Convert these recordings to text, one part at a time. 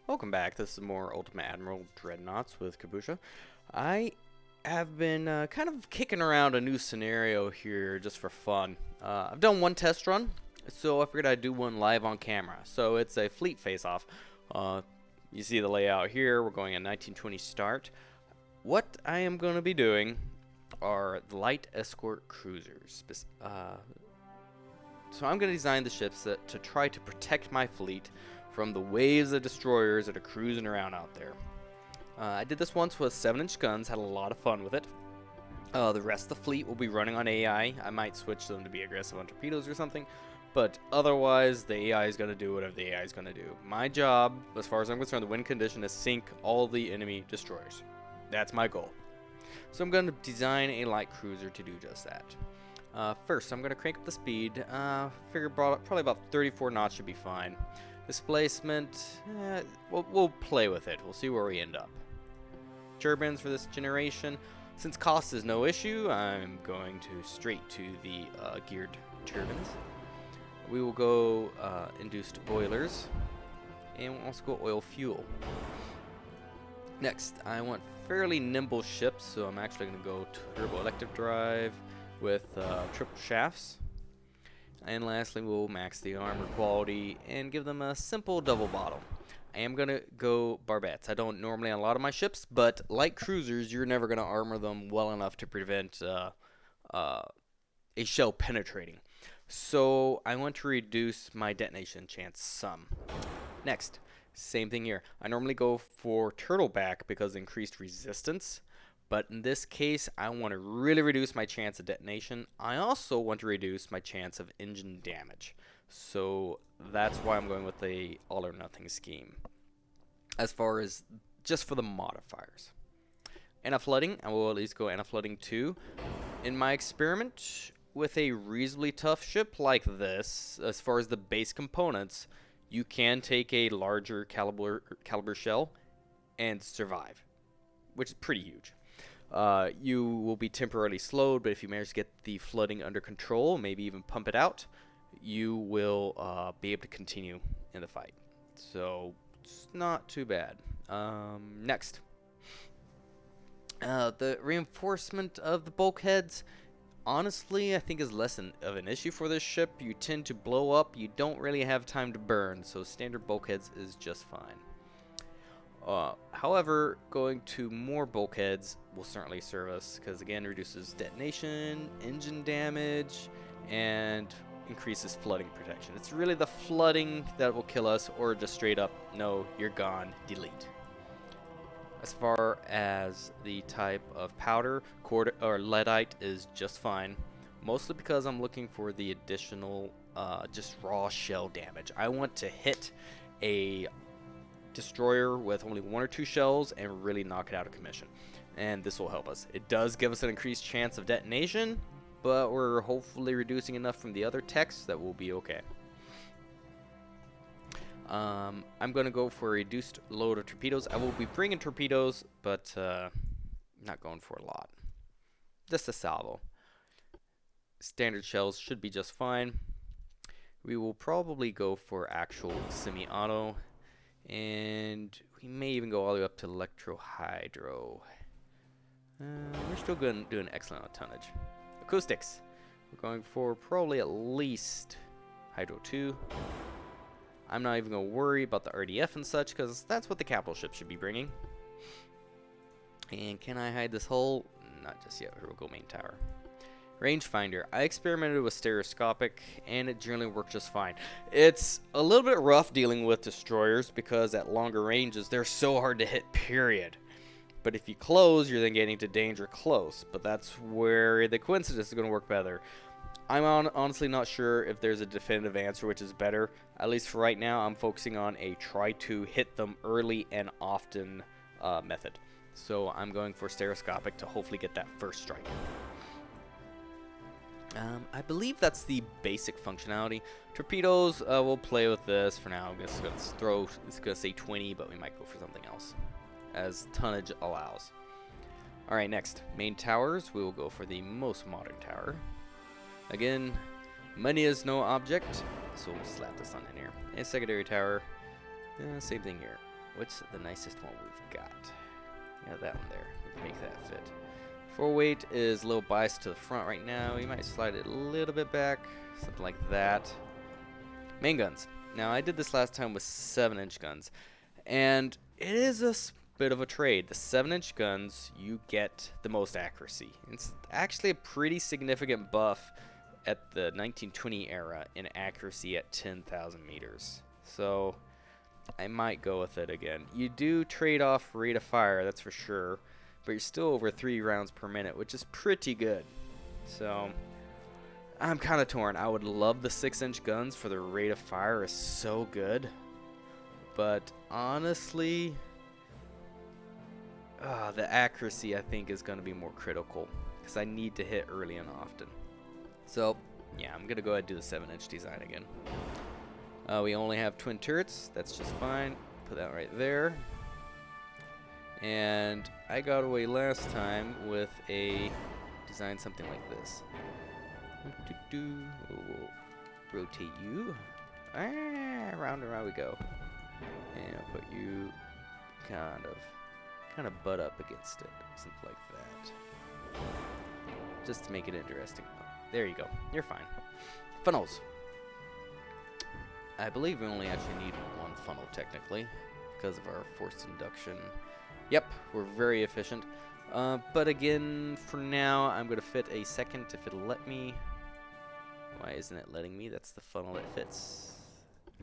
Welcome back. This is more Ultimate Admiral Dreadnoughts with Kabusha. I have been kind of kicking around a new scenario here just for fun. I've done one test run, so I figured I'd do one live on camera. So it's a fleet face-off. You see the layout here. We're going at 1920 start. What I am going to be doing are the light escort cruisers. So I'm going to design the ships to try to protect my fleet from the waves of destroyers that are cruising around out there. I did this once with 7-inch guns, had a lot of fun with it. The rest of the fleet will be running on AI. I might switch them to be aggressive on torpedoes or something, but otherwise the AI is going to do whatever the AI is going to do. My job, as far as I'm concerned, the win condition is sink all the enemy destroyers. That's my goal. So I'm going to design a light cruiser to do just that. First, I'm going to crank up the speed. Figure probably about 34 knots should be fine. Displacement, we'll play with it. We'll see where we end up. Turbines for this generation. Since cost is no issue, I'm going to straight to the geared turbines. We will go induced boilers, and we'll also go oil fuel. Next, I want fairly nimble ships, so I'm actually going to go turbo electric drive with triple shafts. And lastly, we'll max the armor quality and give them a simple double bottle. I am going to go barbettes. I don't normally on a lot of my ships, but like cruisers, you're never going to armor them well enough to prevent a shell penetrating. So I want to reduce my detonation chance some. Next, same thing here. I normally go for turtleback because of increased resistance. But in this case, I want to really reduce my chance of detonation. I also want to reduce my chance of engine damage. So that's why I'm going with the all or nothing scheme. As far as just for the modifiers. Anti-flooding, I will at least go anti-flooding 2. In my experiment with a reasonably tough ship like this, as far as the base components, you can take a larger caliber shell and survive, which is pretty huge. You will be temporarily slowed, but if you manage to get the flooding under control, maybe even pump it out, you will be able to continue in the fight. So it's not too bad. Next, the reinforcement of the bulkheads, honestly, I think is less of an issue for this ship. You tend to blow up. You don't really have time to burn, so standard bulkheads is just fine. However, going to more bulkheads will certainly serve us because, again, reduces detonation, engine damage, and increases flooding protection. It's really the flooding that will kill us, or just straight up, no, you're gone, delete. As far as the type of powder, leadite is just fine, mostly because I'm looking for the additional just raw shell damage. I want to hit a destroyer with only 1 or 2 shells and really knock it out of commission, and this will help us. It does give us an increased chance of detonation, but we're hopefully reducing enough from the other techs that we'll be okay. I'm gonna go for a reduced load of torpedoes. I will be bringing torpedoes, but not going for a lot, just a salvo. Standard shells should be just fine. We will probably go for actual semi-auto, and we may even go all the way up to electro-hydro. We're still going to do an excellent amount of tonnage. Acoustics. We're going for probably at least Hydro 2. I'm not even going to worry about the RDF and such, because that's what the capital ship should be bringing. And can I hide this hull? Not just yet. Here we'll go main tower. Rangefinder. I experimented with stereoscopic, and it generally worked just fine. It's a little bit rough dealing with destroyers because at longer ranges, they're so hard to hit, period. But if you close, you're then getting to danger close. But that's where the coincidence is going to work better. I'm honestly not sure if there's a definitive answer which is better. At least for right now, I'm focusing on a try to hit them early and often method. So I'm going for stereoscopic to hopefully get that first strike. I believe that's the basic functionality. Torpedoes, we'll play with this for now. I'm just going to throw, it's going to say 20, but we might go for something else as tonnage allows. Alright, next, main towers. We will go for the most modern tower. Again, money is no object, so we'll slap this on in here. And secondary tower, same thing here. What's the nicest one we've got? Yeah, that one there. We can make that fit. Full weight is a little biased to the front right now. We might slide it a little bit back, something like that. Main guns. Now, I did this last time with 7-inch guns, and it is a bit of a trade. The 7-inch guns, you get the most accuracy. It's actually a pretty significant buff at the 1920 era in accuracy at 10,000 meters. So I might go with it again. You do trade off rate of fire, that's for sure, but you're still over 3 rounds per minute, which is pretty good. So I'm kind of torn. I would love the 6-inch guns for the rate of fire is so good, but honestly, the accuracy I think is going to be more critical because I need to hit early and often. So yeah, I'm going to go ahead and do the 7-inch design again. We only have twin turrets. That's just fine. Put that right there. And I got away last time with a design something like this. We'll rotate you. Round and round we go. And I'll put you kind of butt up against it, something like that. Just to make it interesting. There you go. You're fine. Funnels. I believe we only actually need 1 funnel technically because of our forced induction. Yep, we're very efficient. But again, for now, I'm going to fit a second if it'll let me. Why isn't it letting me? That's the funnel that fits.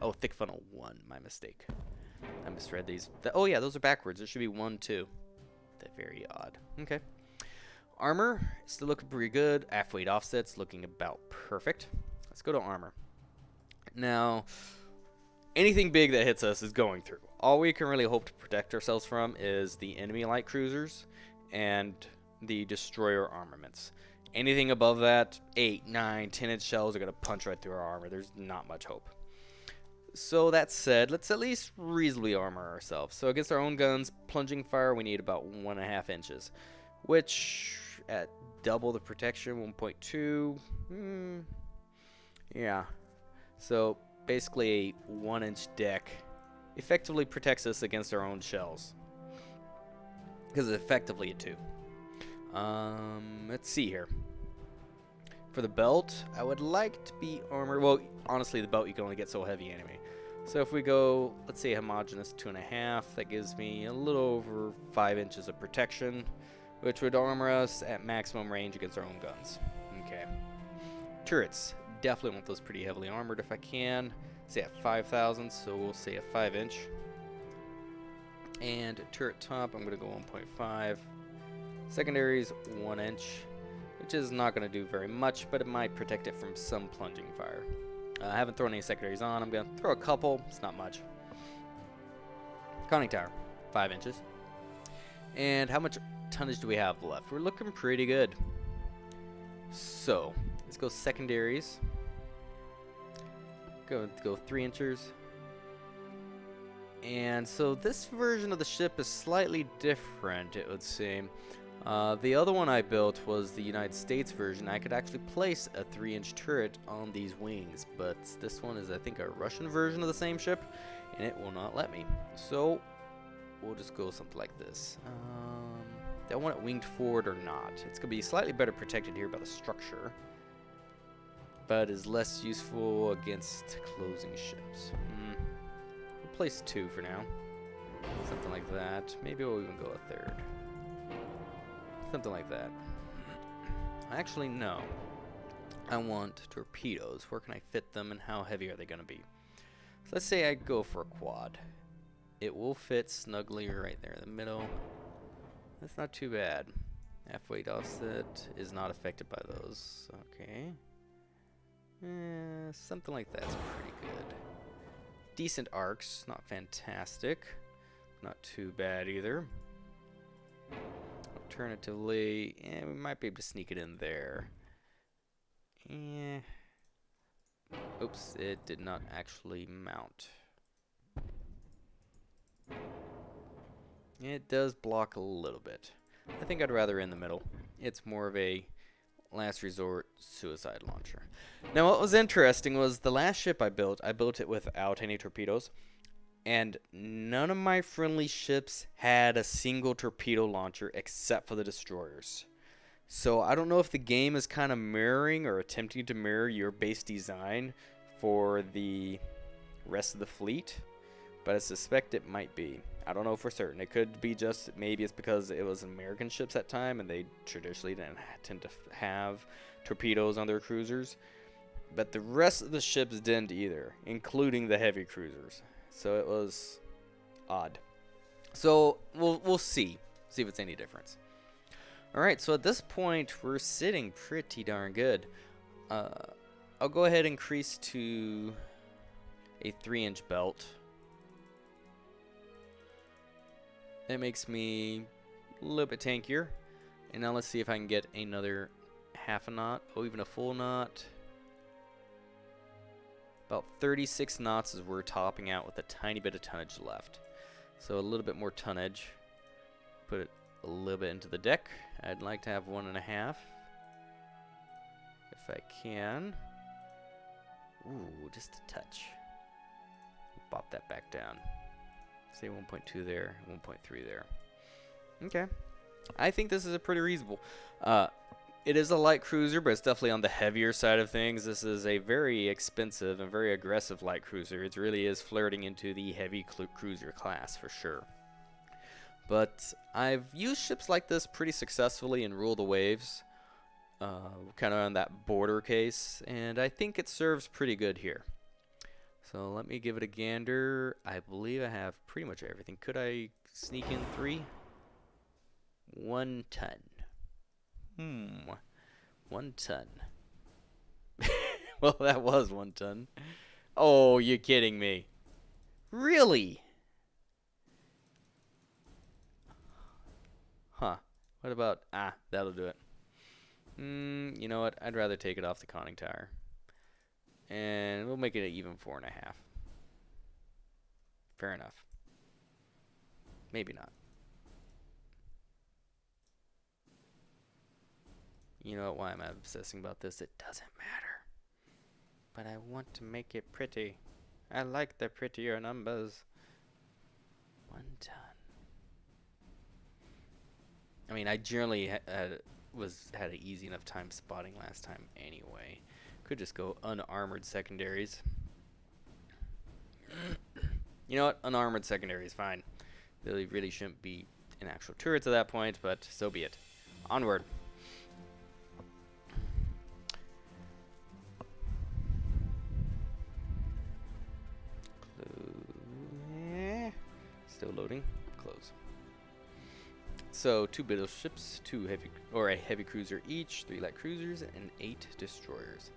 Oh, thick funnel 1, my mistake. I misread these. Oh yeah, those are backwards. It should be 1, 2. That's very odd. Okay. Armor, still looking pretty good. Half-weight offsets looking about perfect. Let's go to armor. Now, anything big that hits us is going through. All we can really hope to protect ourselves from is the enemy light cruisers and the destroyer armaments. Anything above that, 8, 9, 10-inch shells are going to punch right through our armor. There's not much hope. So that said, let's at least reasonably armor ourselves. So against our own guns, plunging fire, we need about 1.5 inches, which at double the protection, 1.2, yeah. So basically a 1-inch deck effectively protects us against our own shells. Because it's effectively a 2. Let's see here. For the belt, I would like to be armored. Well, honestly, the belt you can only get so heavy anyway. So if we go, let's say homogeneous 2.5, that gives me a little over 5 inches of protection, which would armor us at maximum range against our own guns. Okay. Turrets. Definitely want those pretty heavily armored if I can. Say at 5,000, so we'll say a 5-inch. And turret top, I'm going to go 1.5. Secondaries, 1-inch, which is not going to do very much, but it might protect it from some plunging fire. I haven't thrown any secondaries on. I'm going to throw a couple. It's not much. Conning tower, 5 inches. And how much tonnage do we have left? We're looking pretty good. So, let's go secondaries. Go 3 inches. And so this version of the ship is slightly different, it would seem. The other one I built was the United States version. I could actually place a 3-inch turret on these wings, but this one is, I think, a Russian version of the same ship, and it will not let me. So we'll just go something like this. Do I want it winged forward or not? It's going to be slightly better protected here by the structure, but is less useful against closing ships. We'll place 2 for now. Something like that. Maybe we'll even go a 3rd. Something like that. Actually, no. I want torpedoes. Where can I fit them and how heavy are they going to be? So let's say I go for a quad. It will fit snugly right there in the middle. That's not too bad. Half-weight offset is not affected by those. Okay. Something like that's pretty good. Decent arcs. Not fantastic. Not too bad either. Alternatively, we might be able to sneak it in there. Oops, it did not actually mount. It does block a little bit. I think I'd rather in the middle. It's more of a last resort suicide launcher. Now what was interesting was the last ship I built it without any torpedoes. And none of my friendly ships had a single torpedo launcher except for the destroyers. So I don't know if the game is kind of mirroring or attempting to mirror your base design for the rest of the fleet, but I suspect it might be. I don't know for certain. It could be just maybe it's because it was American ships at time and they traditionally didn't tend to have torpedoes on their cruisers, but the rest of the ships didn't either, including the heavy cruisers. So it was odd. So we'll see if it's any difference. All right, so at this point we're sitting pretty darn good. I'll go ahead and increase to a 3-inch belt. That makes me a little bit tankier. And now let's see if I can get another half a knot, or even a full knot. About 36 knots is we're topping out with a tiny bit of tonnage left. So a little bit more tonnage. Put it a little bit into the deck. I'd like to have 1.5. If I can. Ooh, just a touch. Pop that back down. Say 1.2 there, 1.3 there. Okay. I think this is a pretty reasonable. It is a light cruiser, but it's definitely on the heavier side of things. This is a very expensive and very aggressive light cruiser. It really is flirting into the heavy cruiser class for sure. But I've used ships like this pretty successfully in Rule the Waves, kind of on that border case, and I think it serves pretty good here. So let me give it a gander. I believe I have pretty much everything. Could I sneak in 3? 1 ton. 1 ton. Well, that was 1 ton. Oh, you're kidding me. Really? Huh. What about... that'll do it. You know what? I'd rather take it off the conning tower. And we'll make it an even 4.5. Fair enough. Maybe not. You know why I'm obsessing about this? It doesn't matter. But I want to make it pretty. I like the prettier numbers. 1 ton. I mean, I generally had an easy enough time spotting last time anyway. Could just go unarmored secondaries. You know what? Unarmored secondary is fine. They really shouldn't be an actual turrets at that point, but so be it. Onward. Still loading. Close. So 2 battleships, a heavy cruiser each, 3 light cruisers, and 8 destroyers.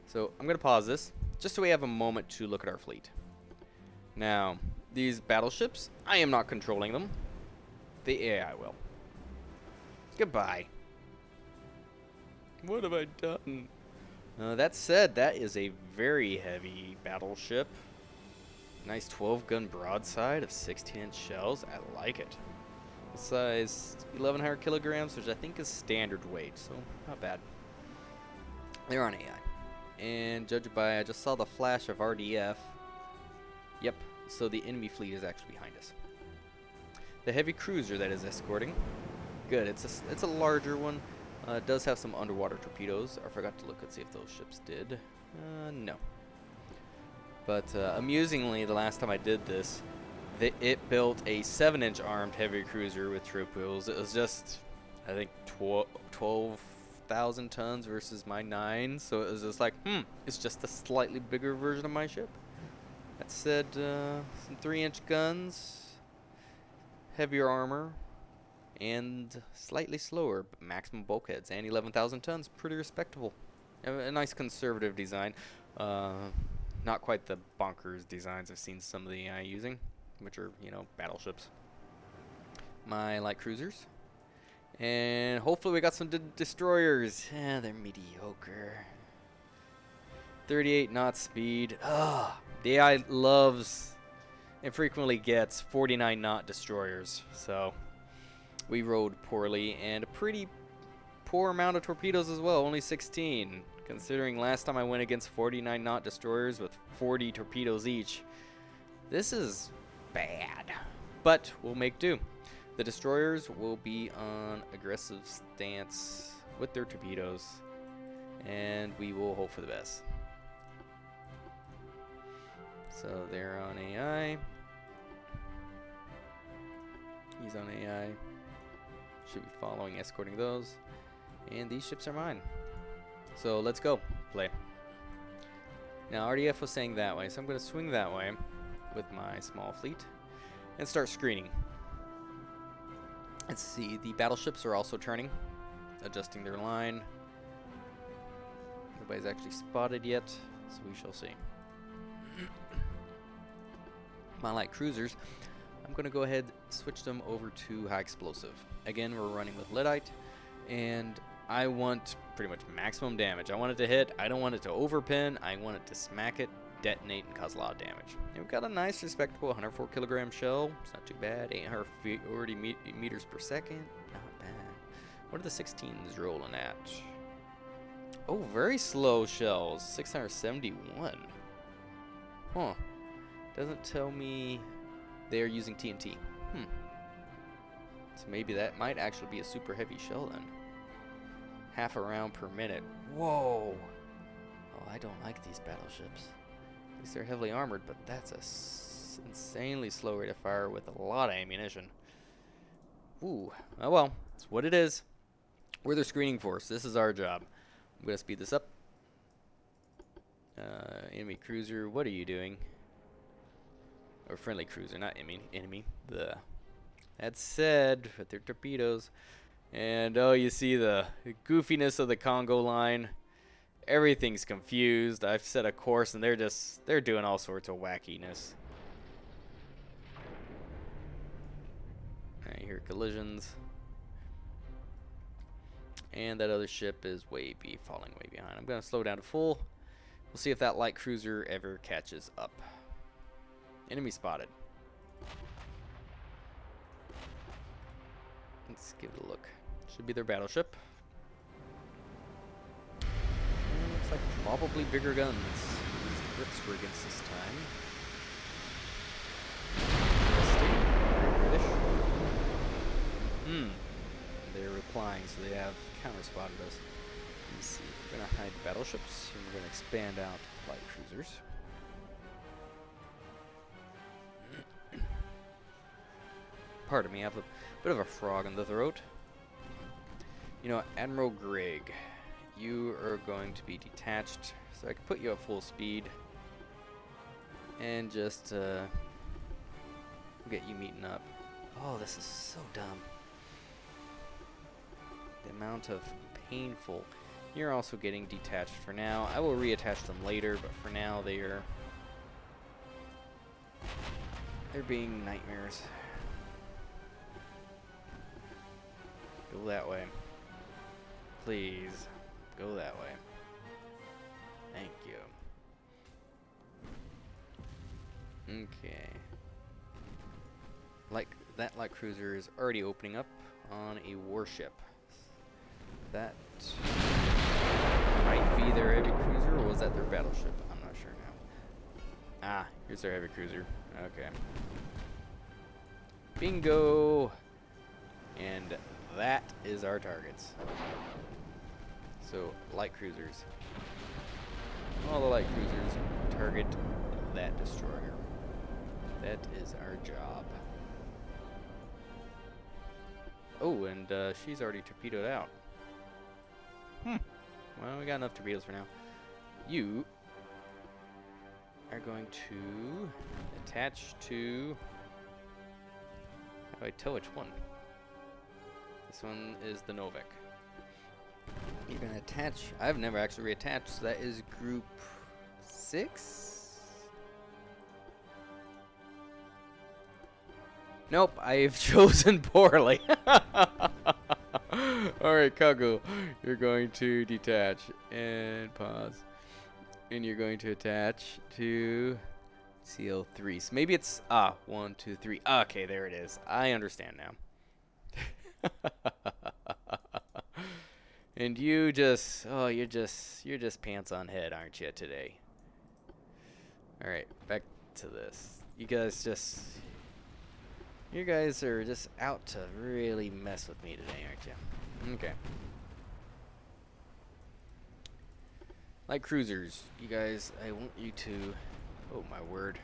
So I'm going to pause this, just so we have a moment to look at our fleet. Now, these battleships, I am not controlling them. The AI will. Goodbye. What have I done? That said, that is a very heavy battleship. Nice 12-gun broadside of 16-inch shells. I like it. Size 1,100 kilograms, which I think is standard weight, so not bad. They're on AI. And judging by, I just saw the flash of RDF. Yep, so the enemy fleet is actually behind us. The heavy cruiser that is escorting. Good, it's a larger one. It does have some underwater torpedoes. I forgot to look and see if those ships did. No. But amusingly, the last time I did this, it built a 7-inch armed heavy cruiser with trip wheels. It was just, I think, 12,000 tons versus my 9. So it was just like, it's just a slightly bigger version of my ship. That said, some 3-inch guns, heavier armor, and slightly slower, but maximum bulkheads, and 11,000 tons. Pretty respectable. A nice conservative design. Not quite the bonkers designs I've seen some of the AI using, which are, battleships. My light cruisers. And hopefully we got some destroyers. Yeah, they're mediocre. 38 knot speed. The AI loves and frequently gets 49 knot destroyers. So we rode poorly, and a pretty poor amount of torpedoes as well, only 16. Considering last time I went against 49 knot destroyers with 40 torpedoes each. This is bad. But we'll make do. The destroyers will be on aggressive stance with their torpedoes, and we will hope for the best. So they're on AI. He's on AI. Should be following, escorting those. And these ships are mine. So let's go. Play. Now RDF was saying that way, so I'm going to swing that way with my small fleet and start screening. Let's see, the battleships are also turning, adjusting their line. Nobody's actually spotted yet, so we shall see. My light cruisers, I'm going to go ahead switch them over to high explosive. Again, we're running with Lyddite, and I want pretty much maximum damage. I want it to hit. I don't want it to overpin. I want it to smack it, detonate, and cause a lot of damage. And we've got a nice, respectable 104 kilogram shell. It's not too bad. 840 meters per second. Not bad. What are the 16s rolling at? Oh, very slow shells. 671. Huh. Doesn't tell me they're using TNT. So maybe that might actually be a super heavy shell then. Half a round per minute. Whoa. Oh, I don't like these battleships. At least they're heavily armored, but that's a insanely slow rate of fire with a lot of ammunition. Ooh. Oh well, it's what it is. We're the screening force. This is our job. I'm going to speed this up. Enemy cruiser, what are you doing? Or friendly cruiser, not enemy. That said, with their torpedoes. And oh, you see the goofiness of the Congo line. Everything's confused. I've set a course and they're doing all sorts of wackiness. I hear collisions. And that other ship is falling way behind. I'm going to slow down to full. We'll see if that light cruiser ever catches up. Enemy spotted. Let's give it a look. Should be their battleship. Looks like probably bigger guns. Use the Brits this time. British. They're replying, so they have counter-spotted us. Let's see. We're going to hide the battleships, and we're going to expand out light cruisers. Pardon me, I have a bit of a frog in the throat. You know, Admiral Greg, you are going to be detached, so I can put you at full speed and just get you meeting up. Oh, this is so dumb. The amount of painful. You're also getting detached for now. I will reattach them later, but for now they're being nightmares. Go that way. Please, go that way. Thank you. Okay. That light cruiser is already opening up on a warship. That might be their heavy cruiser, or was that their battleship? I'm not sure now. Ah, here's their heavy cruiser. Okay. Bingo! And that is our targets. So, light cruisers. All the light cruisers target that destroyer. That is our job. Oh, and she's already torpedoed out. Well, we got enough torpedoes for now. You are going to attach to... How do I tell which one? This one is the Novik. You're going to attach... I've never actually reattached, so that is group 6? Nope, I've chosen poorly. Alright, Kago, you're going to detach and pause. And you're going to attach to CL3. So maybe it's 1, 2, 3. Okay, there it is. I understand now. And you just you're just pants on head, aren't you, today? Alright, back to this. You guys just You guys are just out to really mess with me today, aren't you? Okay. Like cruisers, you guys, I want you to... Oh my word.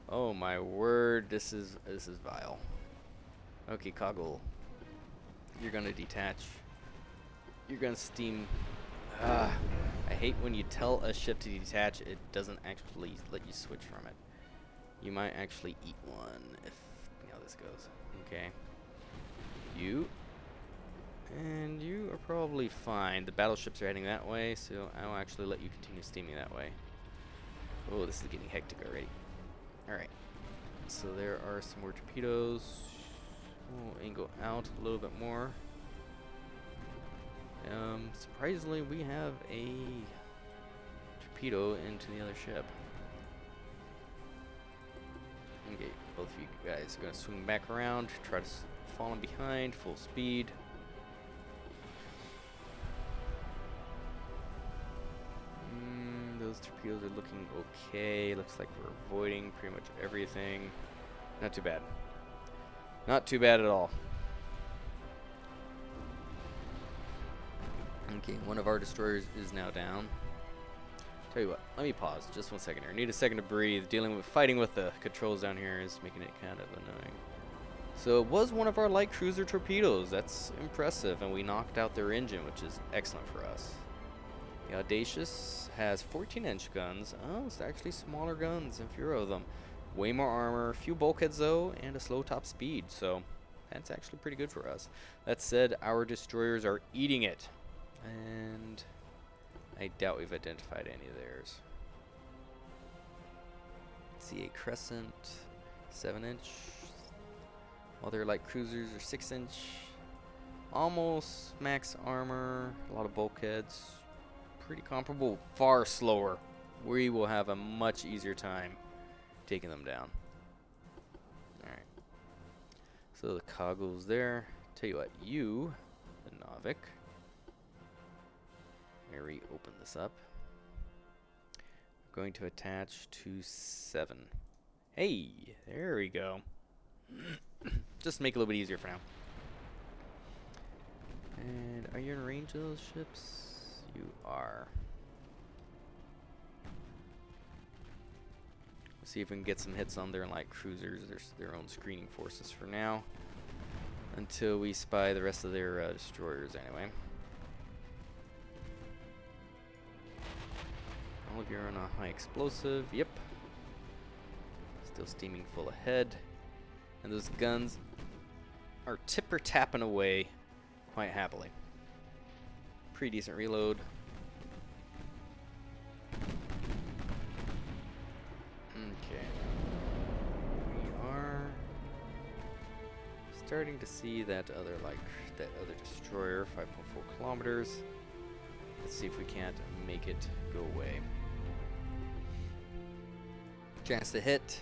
Oh my word, this is vile. Okay, Coggle. You're gonna detach. You're gonna steam. I hate when you tell a ship to detach, it doesn't actually let you switch from it. You might actually eat one if you know how this goes. Okay. You. And you are probably fine. The battleships are heading that way, so I'll actually let you continue steaming that way. Oh, this is getting hectic already. Alright. So there are some more torpedoes. We'll angle out a little bit more. Surprisingly, we have a torpedo into the other ship. Okay, both of you guys are going to swing back around, try to fall in behind, full speed. Those torpedoes are looking okay. Looks like we're avoiding pretty much everything. Not too bad. Not too bad at all. Okay, one of our destroyers is now down. Tell you what, let me pause just 1 second here. I need a second to breathe. Fighting with the controls down here is making it kind of annoying. So it was one of our light cruiser torpedoes. That's impressive, and we knocked out their engine, which is excellent for us. The Audacious has 14-inch guns. Oh, it's actually smaller guns, and fewer of them. Way more armor, few bulkheads though, and a slow top speed. So that's actually pretty good for us. That said, our destroyers are eating it. And I doubt we've identified any of theirs. See a Crescent, 7-inch. While they're like cruisers are 6-inch. Almost max armor, a lot of bulkheads. Pretty comparable, far slower. We will have a much easier time taking them down. Alright. So the Coggle's there. Tell you what, you, the Novik. Let me reopen this up. Going to attach to 7. Hey, there we go. Just make it a little bit easier for now. And are you in range of those ships? You are. Let's see if we can get some hits on their light cruisers. There's their own screening forces for now. Until we spy the rest of their destroyers anyway. All of you are on a high explosive. Yep. Still steaming full ahead. And those guns are tipper-tapping away quite happily. Pretty decent reload. Okay. We are starting to see that other destroyer, 5.4 kilometers. Let's see if we can't make it go away. Chance to hit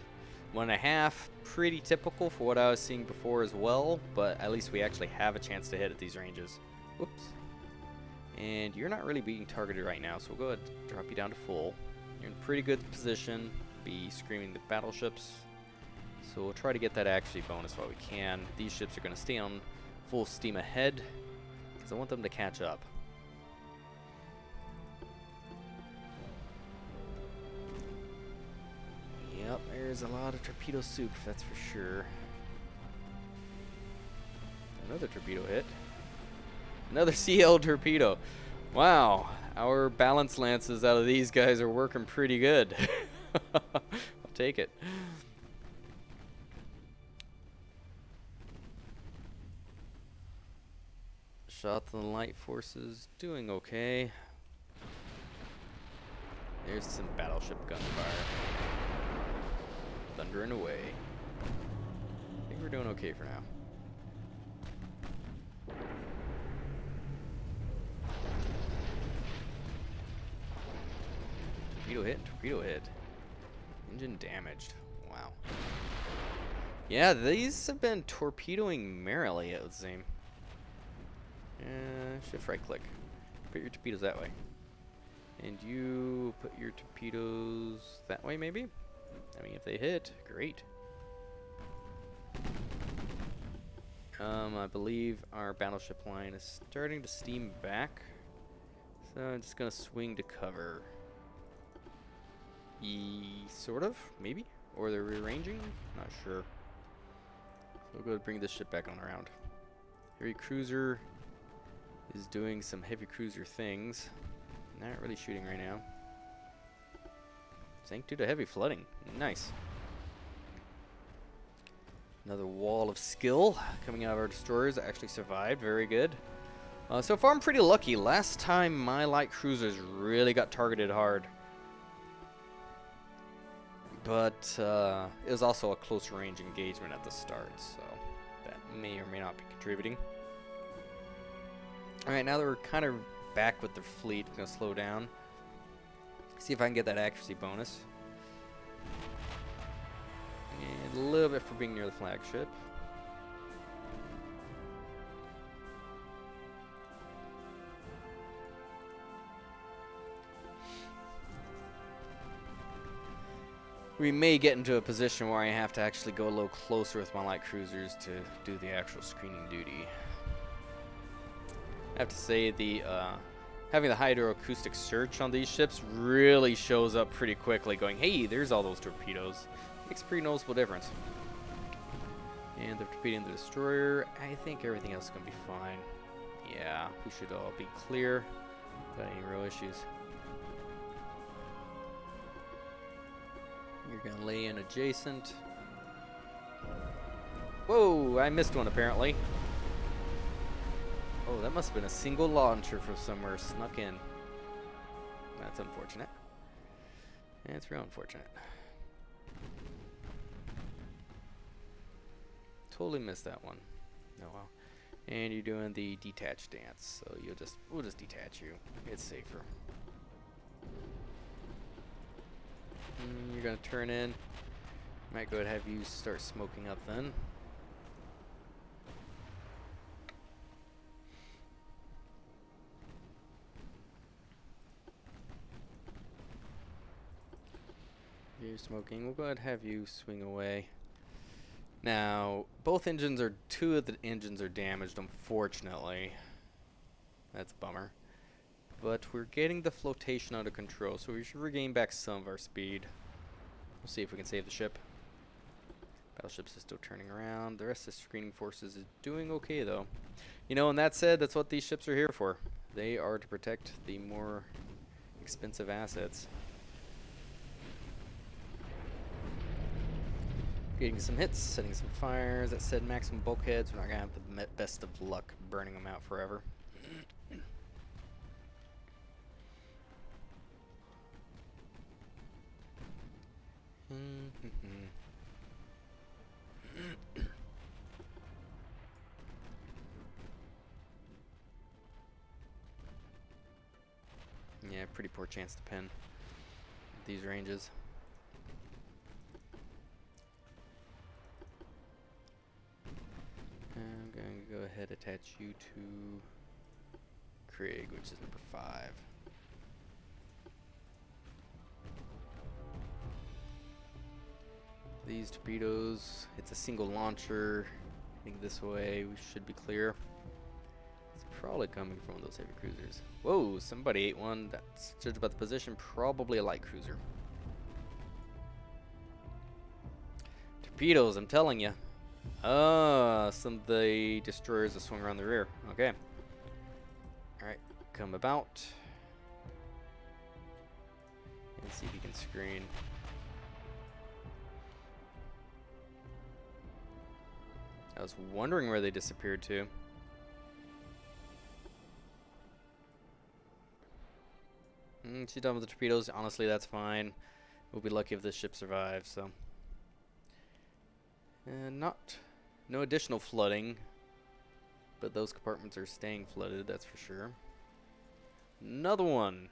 1.5, pretty typical for what I was seeing before as well, but at least we actually have a chance to hit at these ranges. Whoops. And you're not really being targeted right now, so we'll go ahead and drop you down to full. You're in pretty good position, be screaming the battleships. So we'll try to get that actually bonus while we can. These ships are going to stay on full steam ahead, because I want them to catch up. Yep, there's a lot of torpedo soup, that's for sure. Another torpedo hit. Another CL torpedo. Wow, our balance lances out of these guys are working pretty good. I'll take it. Shot to the light forces, doing okay. There's some battleship gunfire. Thundering away. I think we're doing okay for now. Torpedo hit, torpedo hit. Engine damaged. Wow. Yeah, these have been torpedoing merrily, it would seem. Shift right click. Put your torpedoes that way. And you put your torpedoes that way, maybe? I mean, if they hit, great. I believe our battleship line is starting to steam back. So I'm just gonna swing to cover. Sort of, maybe? Or they're rearranging? Not sure. So we'll go ahead and bring this ship back on around. Heavy cruiser is doing some heavy cruiser things. Not really shooting right now. Sank due to heavy flooding. Nice. Another wall of skill coming out of our destroyers. Actually survived. Very good. So far I'm pretty lucky. Last time my light cruisers really got targeted hard. But it was also a close range engagement at the start, so that may or may not be contributing. Alright, now that we're kind of back with the fleet, I'm going to slow down. See if I can get that accuracy bonus. And a little bit for being near the flagship. We may get into a position where I have to actually go a little closer with my light cruisers to do the actual screening duty. I have to say the having the hydroacoustic search on these ships really shows up pretty quickly, going, hey, there's all those torpedoes. Makes a pretty noticeable difference. And they're torpedoing the destroyer. I think everything else is going to be fine. Yeah, we should all be clear without any real issues. You're going to lay in adjacent. Whoa, I missed one apparently. Oh, that must have been a single launcher from somewhere snuck in. That's unfortunate. It's real unfortunate. Totally missed that one. Oh well. And you're doing the detach dance, so we'll just detach you. It's safer. You're gonna turn in. Might go ahead and have you start smoking up then. You're smoking. We'll go ahead and have you swing away. Now, two of the engines are damaged, unfortunately. That's a bummer. But we're getting the flotation under control, so we should regain back some of our speed. We'll see if we can save the ship. Battleships is still turning around. The rest of the screening forces is doing okay, though. You know, and that said, that's what these ships are here for. They are to protect the more expensive assets. Getting some hits, setting some fires. That said, maximum bulkheads. We're not going to have the best of luck burning them out forever. Yeah, pretty poor chance to pin at these ranges. I'm going to go ahead and attach you to Craig, which is number 5. These torpedoes, it's a single launcher. Heading this way, we should be clear. It's probably coming from one of those heavy cruisers. Whoa, somebody ate one. That's, judged by the position, probably a light cruiser. Torpedoes, I'm telling you. Some of the destroyers have swung around the rear. Okay. Alright, come about. And see if you can screen. I was wondering where they disappeared to. She's done with the torpedoes. Honestly, that's fine. We'll be lucky if this ship survives, so. And no additional flooding, but those compartments are staying flooded, that's for sure. Another one.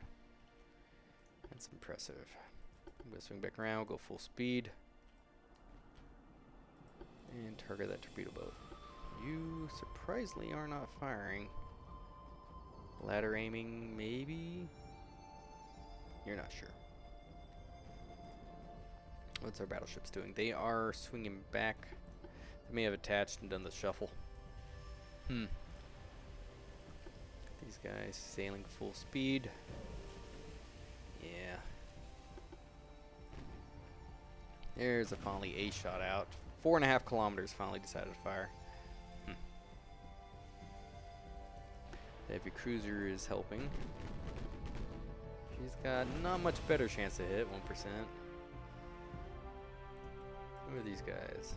That's impressive. I'm going to swing back around, go full speed. And target that torpedo boat. You surprisingly are not firing. Ladder aiming, maybe? You're not sure. What's our battleships doing? They are swinging back. They may have attached and done the shuffle. These guys sailing full speed. Yeah. There's a finally a shot out. 4.5 kilometers finally decided to fire. The heavy cruiser is helping. She's got not much better chance to hit, 1%. Who are these guys?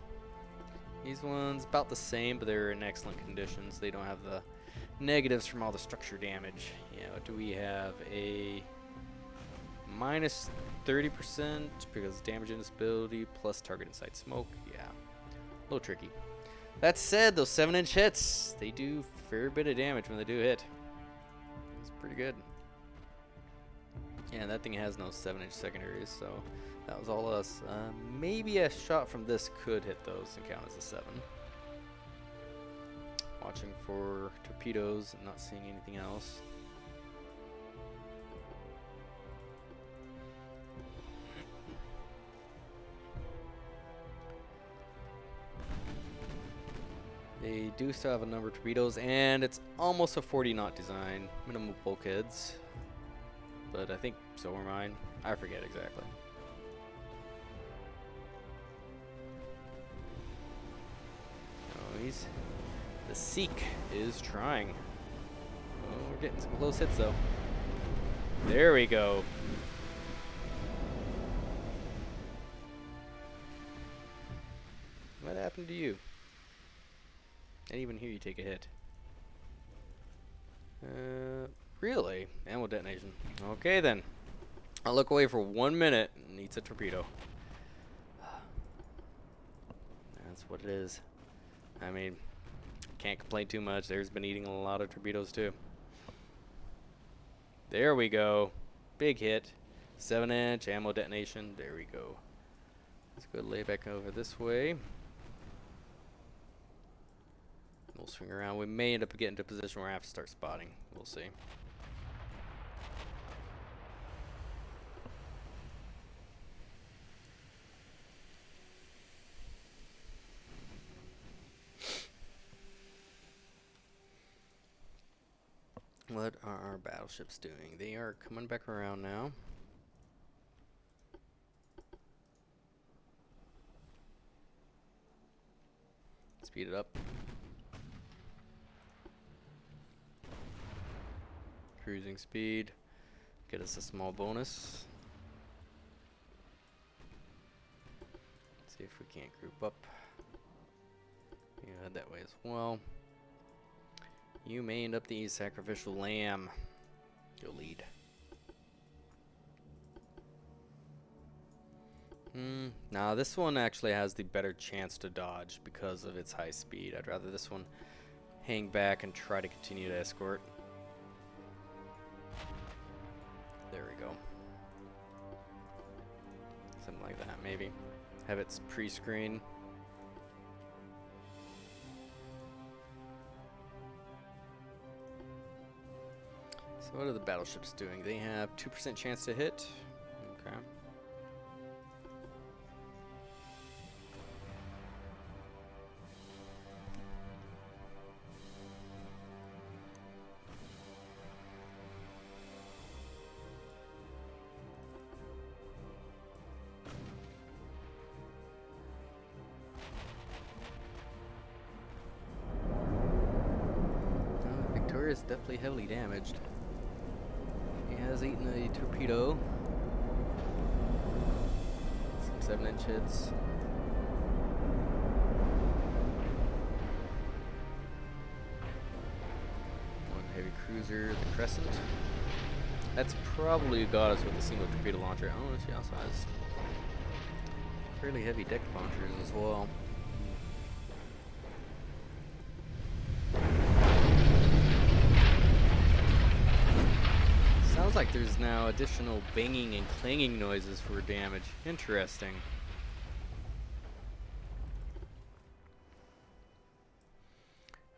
These ones about the same, but they're in excellent conditions. They don't have the negatives from all the structure damage. Yeah, what do we have? A minus 30% because damage instability plus target inside smoke. Yeah, a little tricky. That said, those 7-inch hits, they do a fair bit of damage when they do hit. It's pretty good. Yeah, that thing has no 7-inch secondaries, so that was all us. Maybe a shot from this could hit those and count as a 7. Watching for torpedoes and not seeing anything else. They do still have a number of torpedoes, and it's almost a 40-knot design. Minimal bulkheads. But I think so are mine. I forget exactly. Oh, the Seek is trying. Oh, we're getting some close hits though. There we go. What happened to you? I didn't even hear you take a hit. Really? Ammo detonation. Okay then. I'll look away for 1 minute and eats a torpedo. That's what it is. I mean, can't complain too much. There's been eating a lot of torpedoes too. There we go. Big hit. 7-inch ammo detonation. There we go. Let's go lay back over this way. We'll swing around. We may end up getting to a position where I have to start spotting. We'll see. What are our battleships doing? They are coming back around now. Speed it up. Cruising speed. Get us a small bonus. Let's see if we can't group up. You head that way as well. You may end up the sacrificial lamb. You'll lead. Now this one actually has the better chance to dodge because of its high speed. I'd rather this one hang back and try to continue to escort. There we go. Something like that, maybe. Have its pre-screen. So what are the battleships doing? They have 2% chance to hit. Okay. Victoria's definitely heavily damaged. He has eaten a torpedo. Some 7-inch hits. One heavy cruiser, the Crescent. That's probably got us with a single torpedo launcher. Oh, she also has fairly heavy deck launchers as well. Sounds like there's now additional banging and clanging noises for damage. Interesting.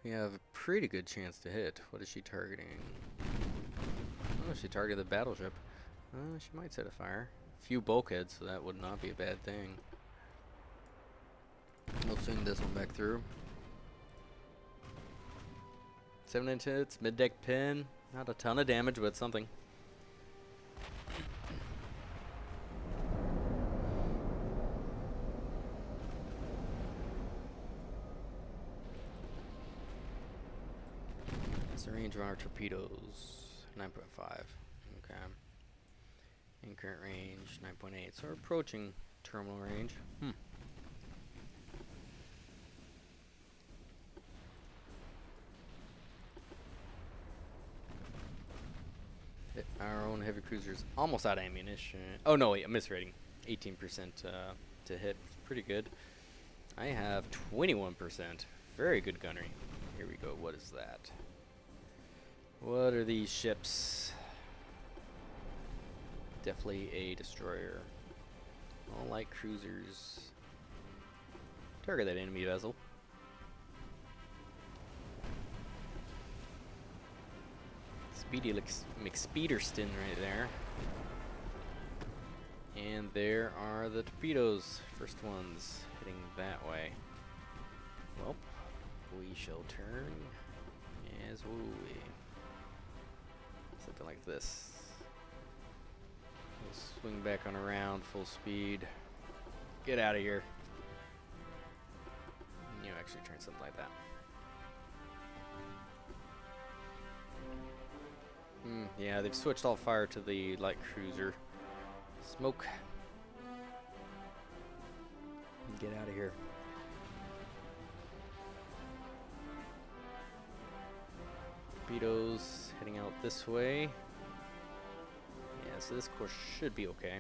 We have a pretty good chance to hit. What is she targeting? Oh, she targeted the battleship. She might set a fire. A few bulkheads, so that would not be a bad thing. We'll swing this one back through. 7-inch hits, mid-deck pin. Not a ton of damage, but something. That's the range of our torpedoes. 9.5. Okay. In current range, 9.8. So we're approaching terminal range. Our own heavy cruiser's almost out of ammunition. Oh no, wait, I'm misrating. 18% to hit. Pretty good. I have 21%. Very good gunnery. Here we go. What is that? What are these ships? Definitely a destroyer. All light cruisers. Target that enemy vessel. Speedy McSpeederston right there. And there are the torpedoes. First ones heading that way. Well, we shall turn as will we. Something like this. We'll swing back on around full speed. Get out of here. You actually turn something like that. Yeah, they've switched all fire to the light cruiser. Smoke. Get out of here. Torpedoes heading out this way. Yeah, so this course should be okay.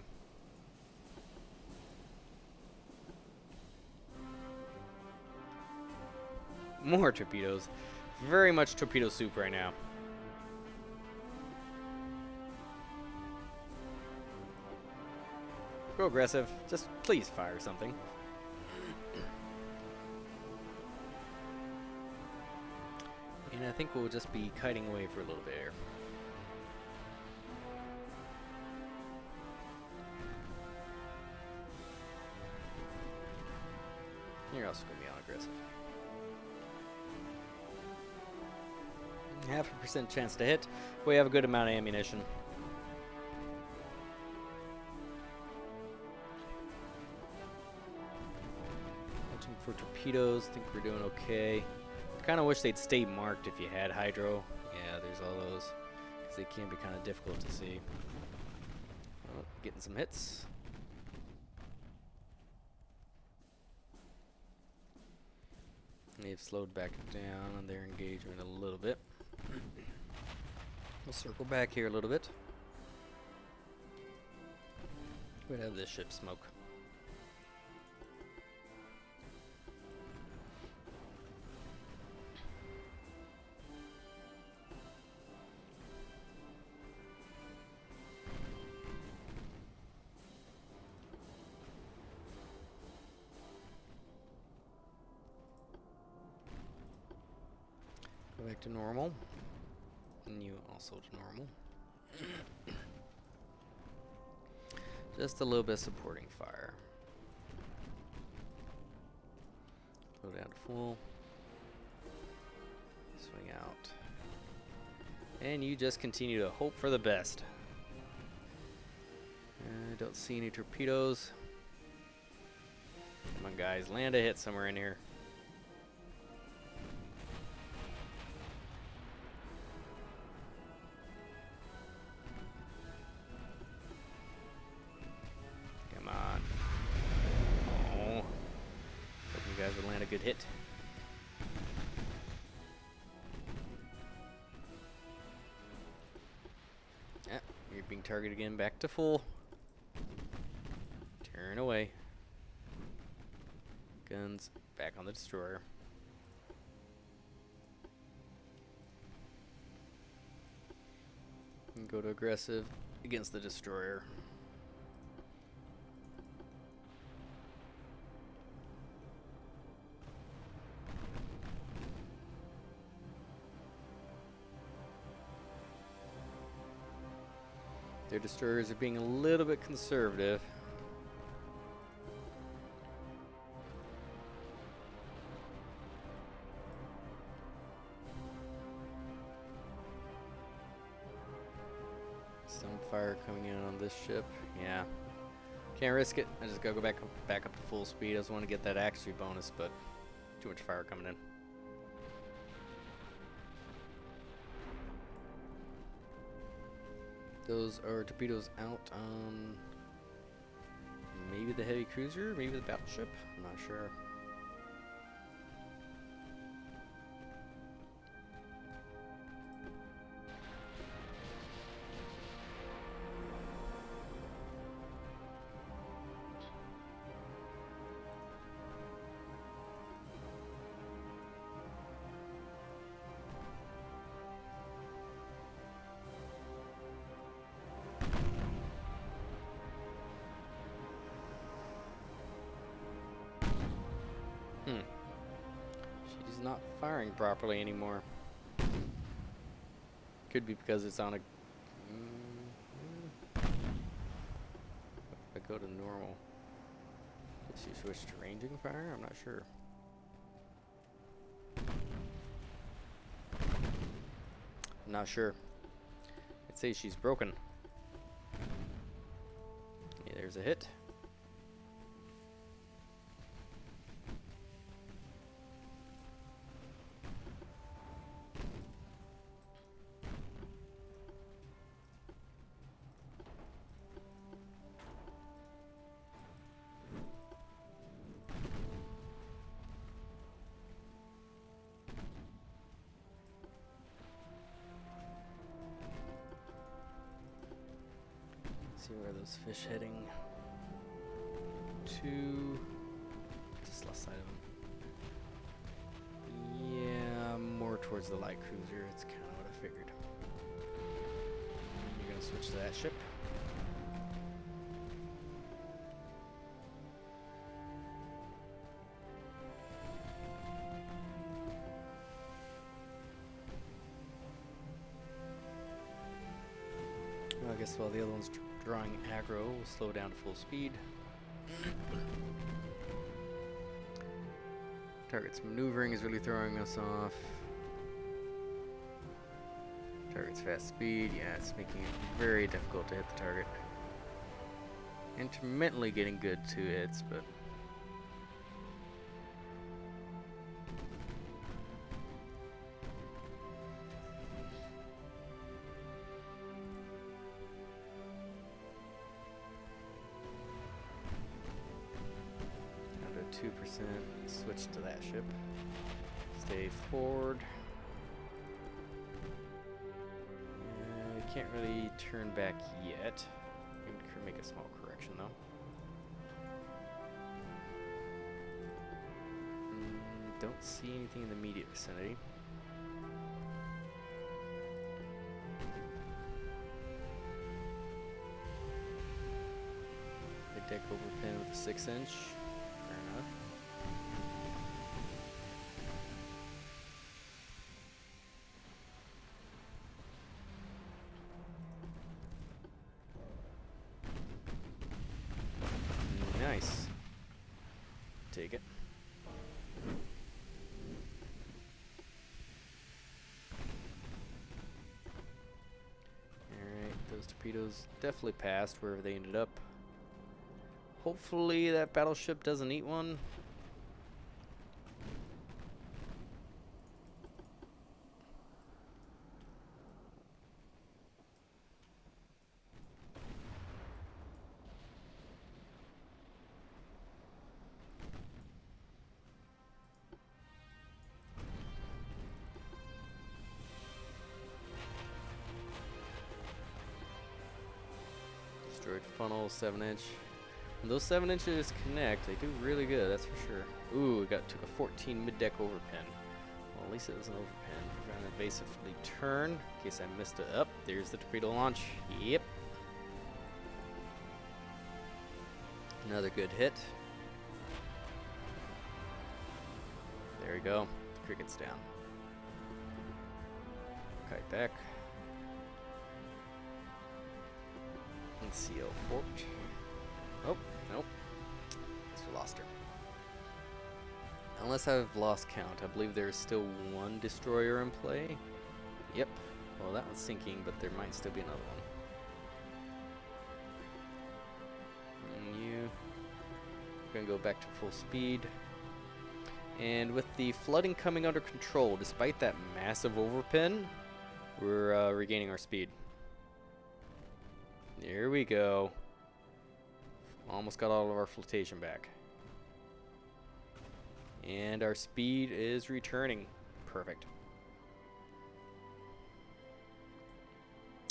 More torpedoes. Very much torpedo soup right now. Go aggressive. Just please fire something. And I think we'll just be kiting away for a little bit here. You're also going to be on aggressive. 0.5% chance to hit. We have a good amount of ammunition. Watching for torpedoes. Think we're doing okay. Kind of wish they'd stay marked if you had hydro. Yeah, there's all those. Because they can be kind of difficult to see. Oh, getting some hits. They've slowed back down on their engagement a little bit. We'll circle back here a little bit. We'd have this ship smoke. Go back to normal. And you also to normal. Just a little bit of supporting fire. Go down to full. Swing out. And you just continue to hope for the best. I don't see any torpedoes. Come on, guys. Land a hit somewhere in here. Land a good hit. Yeah, you're being targeted again. Back to full. Turn away. Guns back on the destroyer. And go to aggressive against the destroyer. Their destroyers are being a little bit conservative. fire coming in on this ship. Yeah. Can't risk it. I just gotta go back up to full speed. I just want to get that accuracy bonus, but too much fire coming in. Those are torpedoes out on maybe the heavy cruiser, maybe the battleship. I'm not sure. She's not firing properly anymore. Could be because it's on a... if I go to normal, did she switch to ranging fire? I'm not sure. I'm not sure. I'd say she's broken. Yeah, there's a hit. See where those fish heading to? Just left side of them. Yeah, more towards the light cruiser. It's kind of what I figured. You're gonna switch to that ship. Well, I guess while the other one's drawing aggro, we'll slow down to full speed. Target's maneuvering is really throwing us off. Target's fast speed, yeah, it's making it very difficult to hit the target. Intermittently getting good 2 hits, but... down to 2%, switch to that ship. Stay forward. We can't really turn back yet. We can make a small correction though. Don't see anything in the immediate vicinity. Mid deck overpin with a 6-inch. Fair enough. Nice. Take it. Alright, those torpedoes definitely passed wherever they ended up. Hopefully that battleship doesn't eat one. Destroyed funnel, 7-inch. When those 7 inches connect, they do really good, that's for sure. Ooh, took a 14 mid-deck overpin. Well, at least it was an overpin. We're gonna evasively turn, in case I missed it up. There's the torpedo launch. Yep. Another good hit. There we go. The cricket's down. Kite back. And seal port. Oh, nope. Guess we lost her. Unless I've lost count, I believe there's still one destroyer in play. Yep. Well, that one's sinking, but there might still be another one. We're gonna go back to full speed. And with the flooding coming under control, despite that massive overpin, we're regaining our speed. There we go. Almost got all of our flotation back. And our speed is returning. Perfect.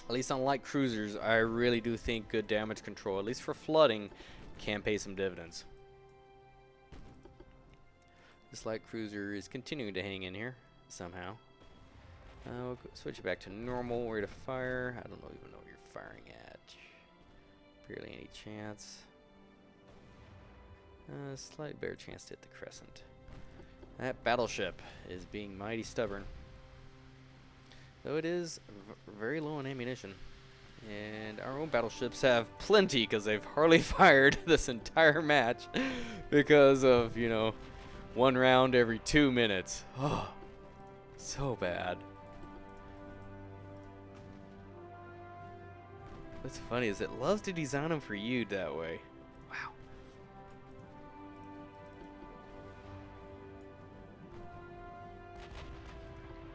At least on light cruisers, I really do think good damage control, at least for flooding, can pay some dividends. This light cruiser is continuing to hang in here somehow. We'll switch it back to normal rate of fire. I don't even know what you're firing at. Barely any chance. Slight better chance to hit the crescent. That battleship is being mighty stubborn. Though it is very low on ammunition. And our own battleships have plenty because they've hardly fired this entire match because of, you know, one round every 2 minutes. Oh, so bad. What's funny is it loves to design them for you that way. Wow.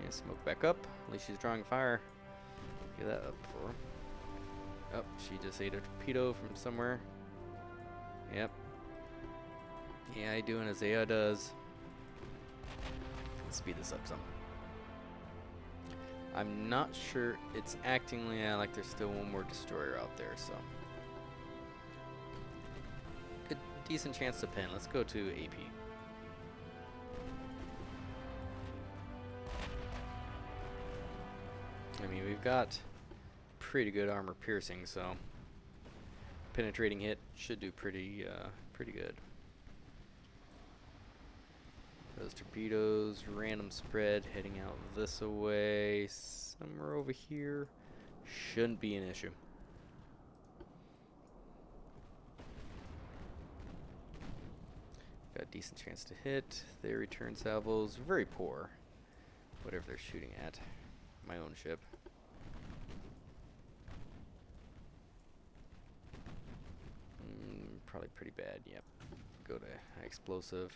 Yeah, smoke back up. At least she's drawing fire. Get that up for her. Oh, she just ate a torpedo from somewhere. Yep. Yeah, doing as Aya does. Let's speed this up some. I'm not sure it's acting like there's still one more destroyer out there, so. Good, decent chance to pin. Let's go to AP. I mean, we've got pretty good armor piercing, so penetrating hit should do pretty good. Those torpedoes, random spread, heading out this away, somewhere over here, shouldn't be an issue. Got a decent chance to hit. Their return salvos, very poor. Whatever they're shooting at. My own ship. Probably pretty bad, yep. Go to high explosive.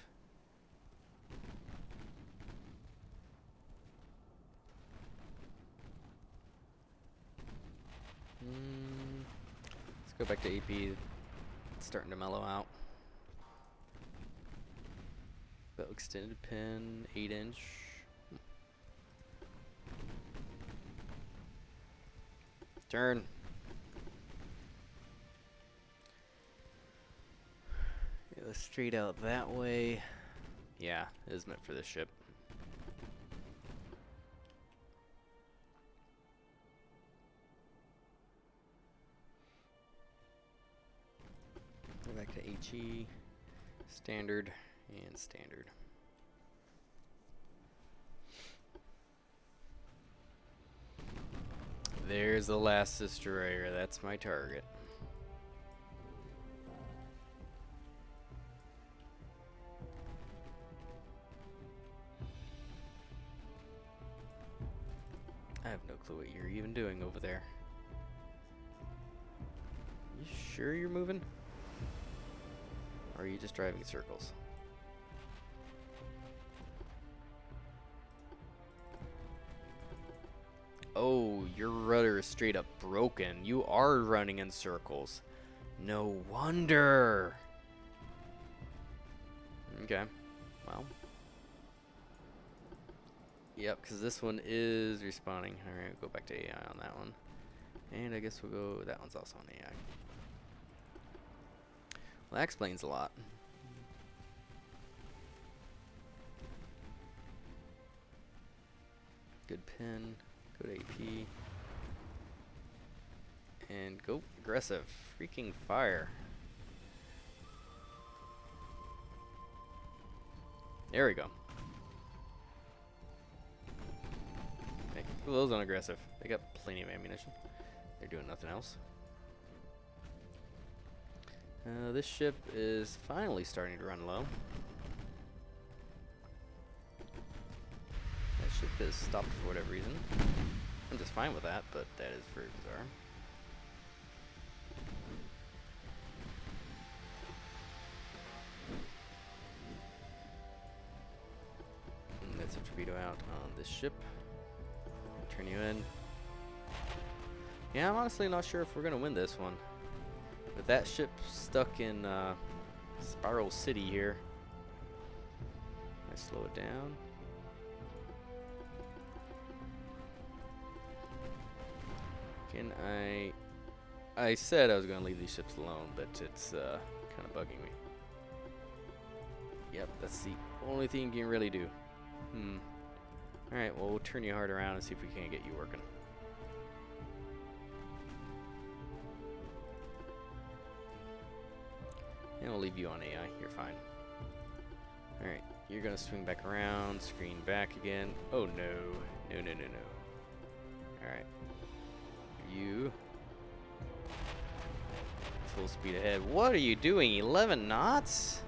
Let's go back to AP. It's starting to mellow out. Belt extended pin, 8-inch. Turn. Yeah, let's straight out that way. Yeah, it is meant for this ship. Go back to HE, standard, and standard. There's the last destroyer. That's my target. I have no clue what you're even doing over there. You sure you're moving? Or are you just driving circles? Oh, your rudder is straight up broken. You are running in circles. No wonder. Okay, well. Yep, because this one is respawning. Alright, go back to AI on that one. And I guess we'll go, that one's also on AI. Well, that explains a lot. Good pin. Go to AP. And go aggressive. Freaking fire. There we go. Okay, keep those on aggressive. They got plenty of ammunition. They're doing nothing else. This ship is finally starting to run low. That ship is stopped for whatever reason. I'm just fine with that, but that is very bizarre. torpedo out on this ship. Turn you in. Yeah, I'm honestly not sure if we're gonna win this one. With that ship stuck in Spiral City here. I slow it down. Can I said I was gonna leave these ships alone, but it's kind of bugging me. Yep, that's the only thing you can really do. Alright, well, we'll turn you hard around and see if we can't get you working. And we'll leave you on AI. You're fine. Alright, you're gonna swing back around, screen back again. Oh no. No, no, no, no. Alright. You. Full speed ahead. What are you doing? 11 knots?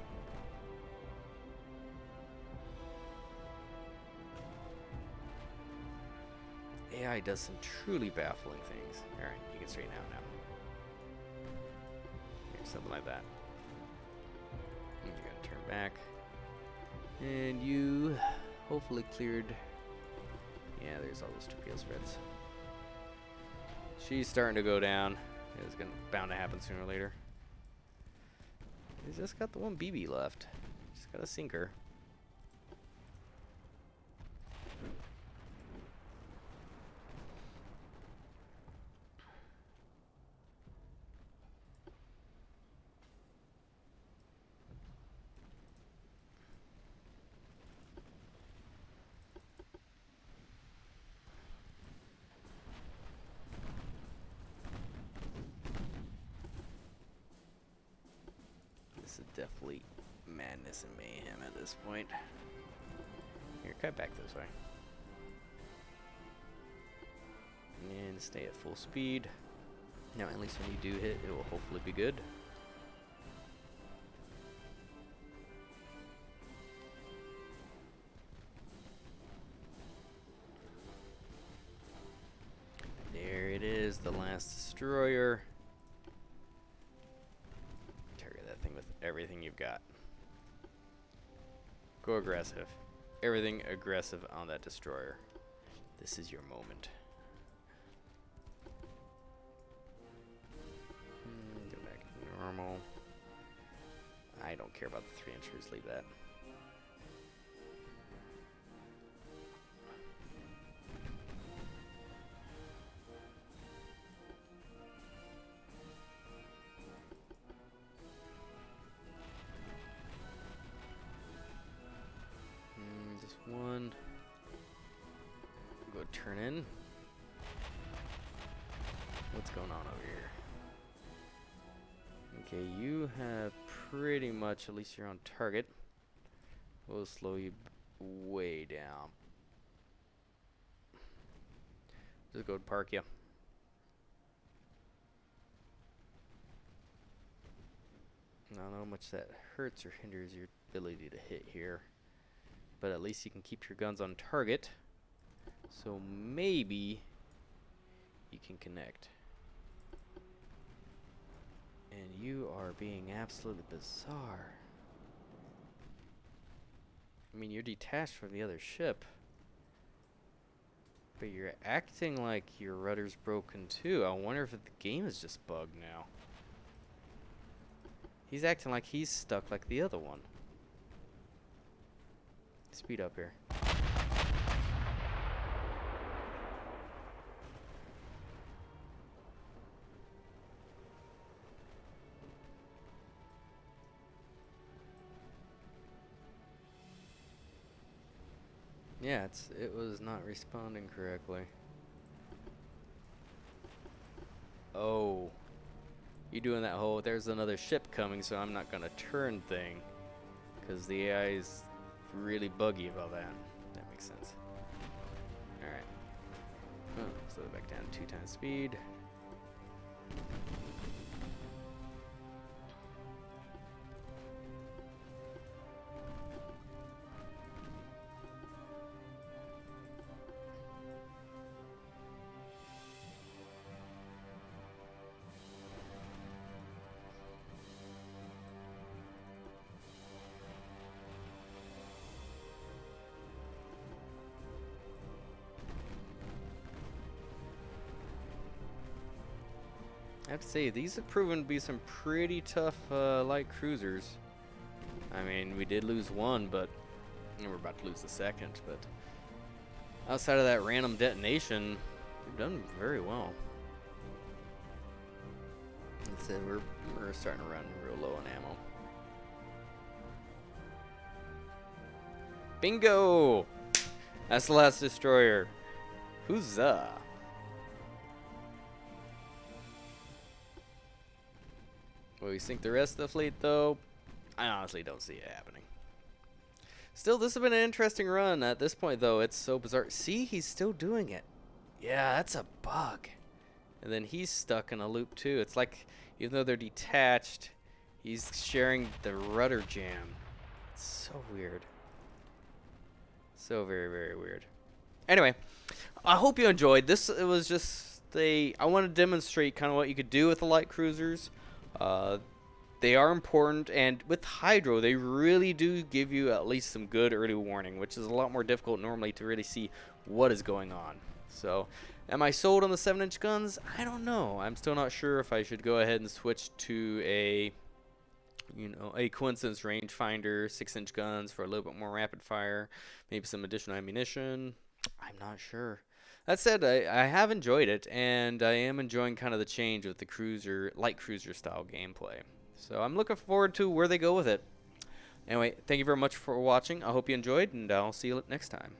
AI does some truly baffling things. Alright, you can straighten out now. Here, something like that. And you're gonna turn back. And you hopefully cleared. Yeah, there's all those torpedo spreads. She's starting to go down. It's bound to happen sooner or later. He's just got the one BB left. Just got a sinker. This is definitely madness and mayhem at this point. Here, cut back this way. And stay at full speed. Now, at least when you do hit, it will hopefully be good. There it is, the last destroyer. With everything you've got. Go aggressive. Everything aggressive on that destroyer. This is your moment. Go back to normal. I don't care about the 3 inchers. Leave that. One. Go turn in. What's going on over here? Okay, you have pretty much, at least you're on target. We'll slow you way down. Just go park you. I don't know how much that hurts or hinders your ability to hit here. But at least you can keep your guns on target. So maybe you can connect. And you are being absolutely bizarre. I mean, you're detached from the other ship. But you're acting like your rudder's broken too. I wonder if the game is just bugged now. He's acting like he's stuck like the other one. Speed up here. Yeah, it was not responding correctly. Oh. You doing that whole, there's another ship coming, so I'm not gonna turn thing. Because the AI is really buggy about that. That makes sense. Alright. Slow it back down to 2 times speed. I have to say, these have proven to be some pretty tough light cruisers. I mean, we did lose one, but we're about to lose the second. But outside of that random detonation, we've done very well. That's it. We're starting to run real low on ammo. Bingo! That's the last destroyer. Huzzah! Will we sink the rest of the fleet, though? I honestly don't see it happening. Still, this has been an interesting run. At this point, though, it's so bizarre. See, he's still doing it. Yeah, that's a bug. And then he's stuck in a loop, too. It's like, even though they're detached, he's sharing the rudder jam. It's so weird. So very, very weird. Anyway, I hope you enjoyed this. It was just I want to demonstrate kind of what you could do with the light cruisers. They are important, and with Hydro, they really do give you at least some good early warning, which is a lot more difficult normally to really see what is going on. So, am I sold on the 7-inch guns? I don't know. I'm still not sure if I should go ahead and switch to a coincidence rangefinder, 6-inch guns for a little bit more rapid fire, maybe some additional ammunition. I'm not sure. That said, I have enjoyed it, and I am enjoying kind of the change with the light cruiser style gameplay. So I'm looking forward to where they go with it. Anyway, thank you very much for watching. I hope you enjoyed, and I'll see you next time.